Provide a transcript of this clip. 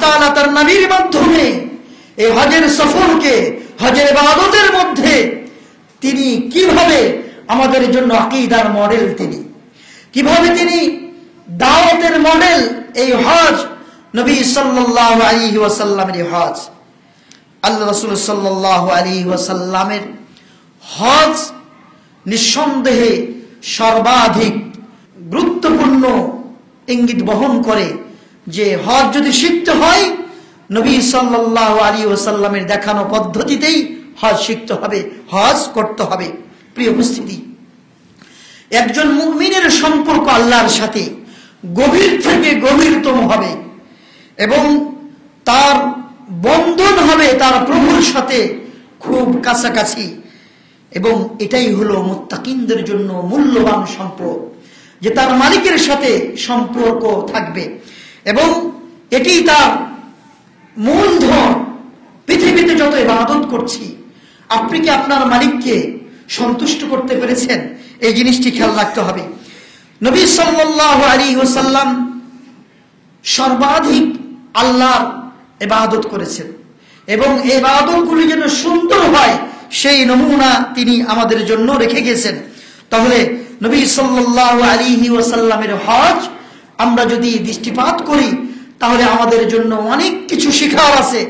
তাআলা তার নবীর মাধ্যমে এই হজের সফরকে, হজের ইবাদতের মধ্যে তিনি কিভাবে আমাদের জন্য আকীদার মডেল, তিনি কিভাবে তিনি দাওয়াতের মডেল, এই হজ নবী সাল্লাল্লাহু আলাইহি ওয়াসাল্লামের হজ, আল্লাহ রাসূল সাল্লাল্লাহু আলাইহি ওয়াসাল্লামের হজ নিঃসন্দেহে সর্বাধিক গুরুত্বপূর্ণ ইঙ্গিত বহন করে যে হজ যদি শিখতে হয় নবী সাল্লাল্লাহু আলাইহি ওয়াসাল্লামের দেখানো পদ্ধতিতেই হজ শিখতে হবে, হজ করতে হবে। প্রিয় উপস্থিতি, একজন মুমিনের সম্পর্ক আল্লাহর সাথে গভীর থেকে গভীরতম হবে এবং তার বন্ধন হবে তার প্রভুর সাথে খুব কাছাকাছি, এবং এটাই হলো মুত্তাকিনদের জন্য মূল্যবান সম্পর্ক, যে তার মালিকের সাথে সম্পর্ক থাকবে এবং এটি তার মূলধন। পৃথিবীতে যত ইবাদত করছি, আপনি কি আপনার মালিককে সন্তুষ্ট করতে পেরেছেন? এই জিনিসটি খেয়াল রাখতে হবে। নবী সাল্লাল্লাহু আলাইহি ওয়াসাল্লাম সর্বাধিক আল্লাহর ইবাদত করেছেন এবং ইবাদতগুলি যেন সুন্দর হয় সেই নমুনা তিনি আমাদের জন্য রেখে গেছেন। তাহলে নবী সাল্লাল্লাহু আলাইহি ওয়াসাল্লামের হজ আমরা যদি দৃষ্টিপাত করি তাহলে আমাদের জন্য অনেক কিছু শেখার আছে।